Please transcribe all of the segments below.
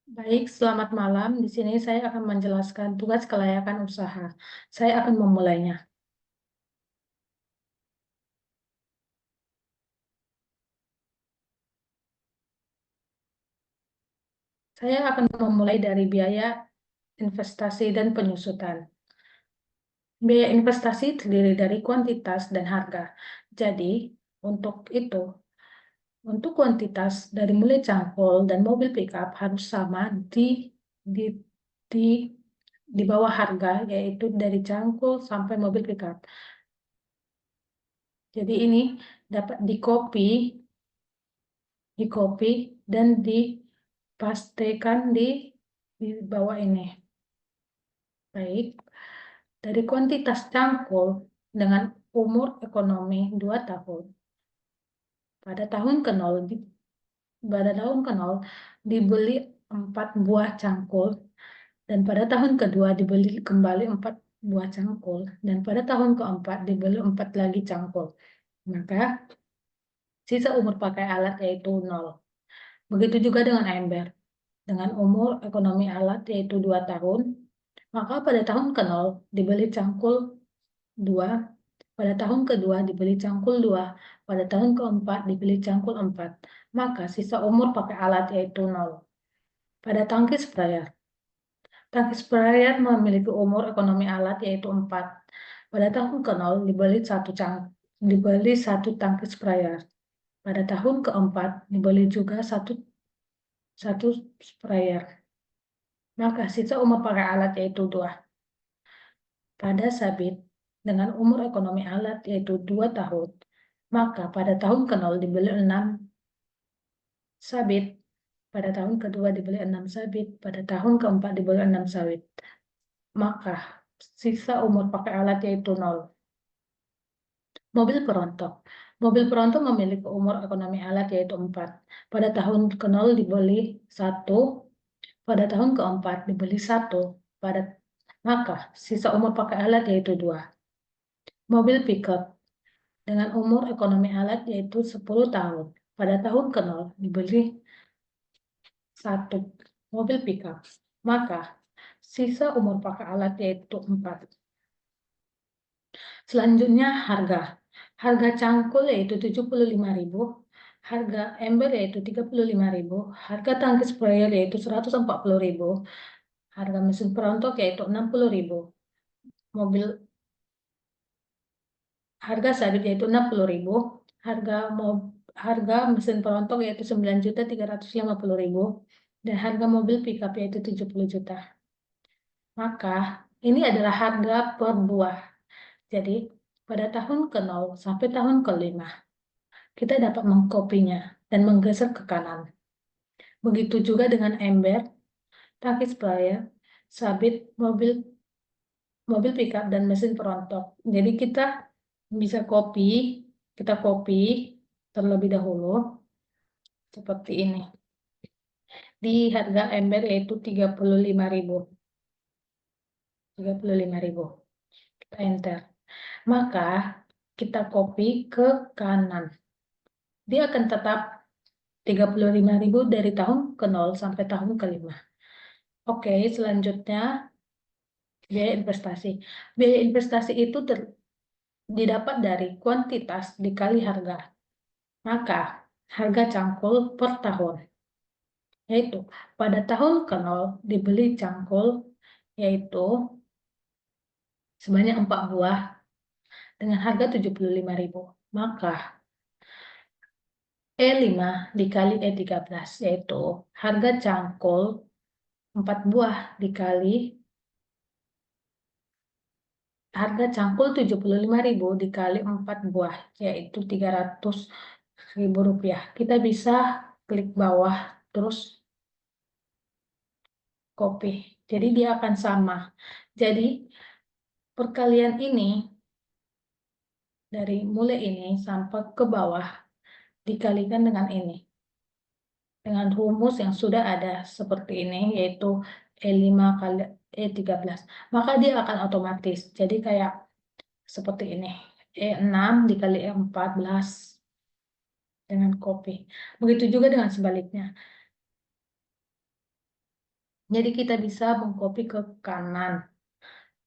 Baik, selamat malam. Di sini saya akan menjelaskan tugas kelayakan usaha. Saya akan memulainya. Saya akan memulai dari biaya investasi dan penyusutan. Biaya investasi terdiri dari kuantitas dan harga. Jadi, untuk itu, untuk kuantitas dari mulai cangkul dan mobil pickup harus sama di di di bawah harga, yaitu dari cangkul sampai mobil pickup. Jadi ini dapat di copy dan dipastekan di bawah ini. Baik, dari kuantitas cangkul dengan umur ekonomi 2 tahun. Pada tahun ke-0 dibeli 4 buah cangkul dan pada tahun kedua dibeli kembali 4 buah cangkul dan pada tahun keempat dibeli 4 lagi cangkul. Maka sisa umur pakai alat yaitu 0. Begitu juga dengan ember. Dengan umur ekonomi alat yaitu 2 tahun, maka pada tahun ke-0 dibeli cangkul 2, pada tahun kedua dibeli cangkul 2, pada tahun keempat dibeli cangkul 4, maka sisa umur pakai alat yaitu 0. Pada tangki sprayer. Tangki sprayer memiliki umur ekonomi alat yaitu 4. Pada tahun ke-0 dibeli satu tangki sprayer. Pada tahun keempat dibeli juga satu sprayer. Maka sisa umur pakai alat yaitu 2. Pada sabit dengan umur ekonomi alat yaitu 2 tahun, maka pada tahun ke-0 dibeli 6 sabit, pada tahun kedua dibeli 6 sabit, pada tahun keempat dibeli 6 sabit. Maka sisa umur pakai alat yaitu 0. Mobil perontok. Mobil perontok memiliki umur ekonomi alat yaitu 4. Pada tahun ke-0 dibeli 1, pada tahun keempat dibeli 1, maka sisa umur pakai alat yaitu 2. Mobil pickup dengan umur ekonomi alat yaitu 10 tahun. Pada tahun ke-0 dibeli 1 mobil pickup. Maka sisa umur pakai alat yaitu 4. Selanjutnya harga. Harga cangkul yaitu 75.000, harga ember yaitu 35.000, harga tangki sprayer yaitu 140.000, harga mesin perontok yaitu 60.000. Mobil harga sabit yaitu 60.000, harga mesin perontok yaitu 9.350.000 dan harga mobil pickup yaitu 70 juta. Maka ini adalah harga per buah. Jadi pada tahun ke-0 sampai tahun ke-5 kita dapat mengkopinya dan menggeser ke kanan. Begitu juga dengan ember, tangki sprayer, sabit, mobil pickup dan mesin perontok. Jadi kita copy terlebih dahulu seperti ini. Di harga ember yaitu 35.000. 35.000. Kita enter. Maka kita copy ke kanan. Dia akan tetap 35.000 dari tahun ke-0 sampai tahun ke-5. Oke, selanjutnya biaya investasi. Biaya investasi itu didapat dari kuantitas dikali harga. Maka harga cangkul per tahun. Yaitu pada tahun ke-0 dibeli cangkul yaitu sebanyak 4 buah dengan harga 75.000. Maka E5 dikali E13 yaitu harga cangkul 4 buah dikali harga cangkul 75.000 dikali 4 buah yaitu 300.000 rupiah. Kita bisa klik bawah terus copy. Jadi dia akan sama. Jadi perkalian ini dari mulai ini sampai ke bawah dikalikan dengan ini. Dengan rumus yang sudah ada seperti ini yaitu E5 kali E13. Maka dia akan otomatis. Jadi kayak seperti ini. E6 dikali E14 dengan copy. Begitu juga dengan sebaliknya. Jadi kita bisa mengcopy ke kanan.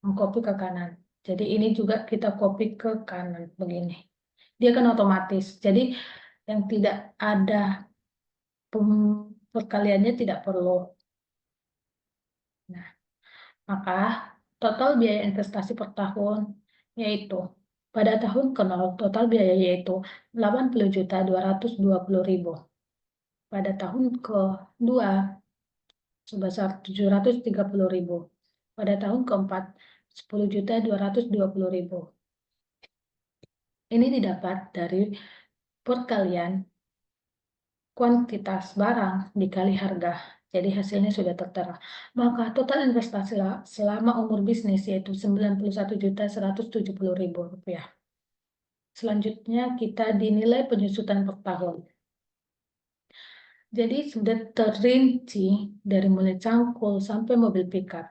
Mengcopy ke kanan. Jadi ini juga kita copy ke kanan begini. Dia kan otomatis. Jadi yang tidak ada perkaliannya tidak perlu. Nah, maka total biaya investasi per tahun yaitu pada tahun ke-0 total biaya yaitu 80.220.000. Pada tahun ke-2 sebesar 730.000. Pada tahun ke-4 10.220.000. Ini didapat dari perkalian kuantitas barang dikali harga. Jadi hasilnya sudah tertera. Maka total investasi selama umur bisnis yaitu 91.170.000 rupiah. Selanjutnya kita dinilai penyusutan per tahun. Jadi sudah terinci dari mulai cangkul sampai mobil pickup.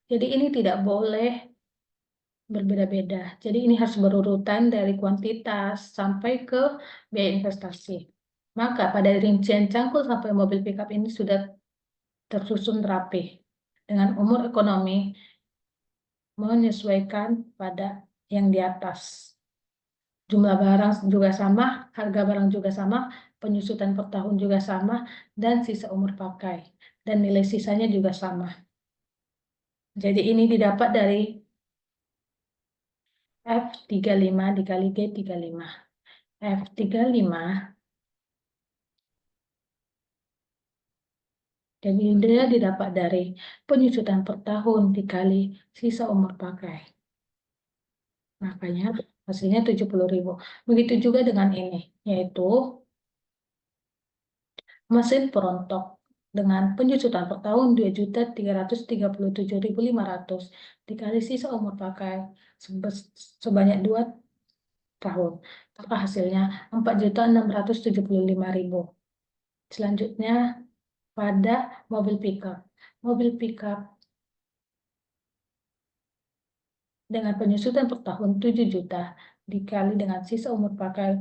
Jadi ini tidak boleh berbeda-beda. Jadi ini harus berurutan dari kuantitas sampai ke biaya investasi. Maka pada rincian cangkul sampai mobil pickup ini sudah tersusun rapi dengan umur ekonomi menyesuaikan pada yang di atas. Jumlah barang juga sama, harga barang juga sama, penyusutan per tahun juga sama, dan sisa umur pakai. Dan nilai sisanya juga sama. Jadi ini didapat dari F35 dikali G35. F35, jadi dia didapat dari penyusutan per tahun dikali sisa umur pakai. Makanya hasilnya 70.000. Begitu juga dengan ini, yaitu mesin perontok dengan penyusutan per tahun 2.337.500 dikali sisa umur pakai sebanyak 2 tahun. Maka hasilnya 4.675.000. Selanjutnya pada mobil pickup. Mobil pickup dengan penyusutan per tahun 7 juta dikali dengan sisa umur pakai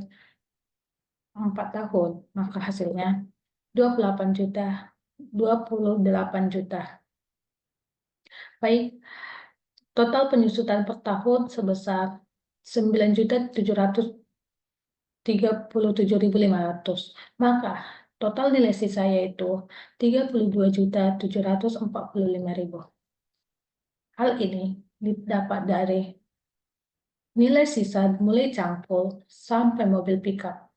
4 tahun, maka hasilnya 28 juta. 28 juta. Baik, total penyusutan per tahun sebesar 9.737.500. Maka total nilai sisa yaitu 32.745.000. Hal ini didapat dari nilai sisa mulai cangkul sampai mobil pickup.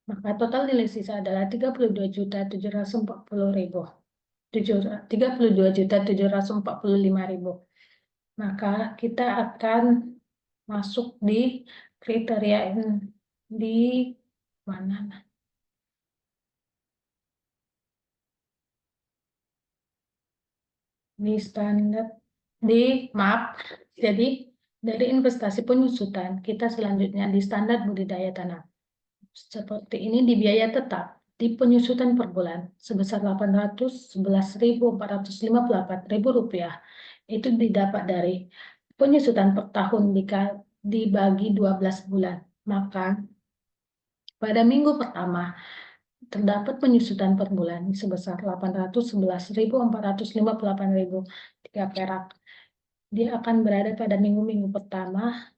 Maka total nilai sisa adalah 32.740.000. 32.745.000. Maka kita akan masuk di kriteria di mana? Di standar maaf. Jadi dari investasi penyusutan kita selanjutnya di standar budidaya tanam. Seperti ini di biaya tetap di penyusutan per bulan sebesar Rp811.454.000 itu didapat dari penyusutan per tahun dibagi 12 bulan. Maka pada minggu pertama terdapat penyusutan per bulan sebesar Rp811.458.000 perak. Dia akan berada pada minggu-minggu pertama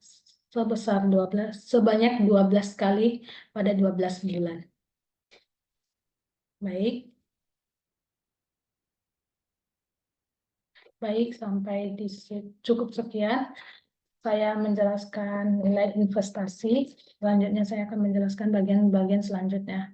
sebanyak 12 kali pada 12 bulan. Baik. Baik, sampai cukup sekian. Saya menjelaskan nilai investasi. Selanjutnya saya akan menjelaskan bagian-bagian selanjutnya.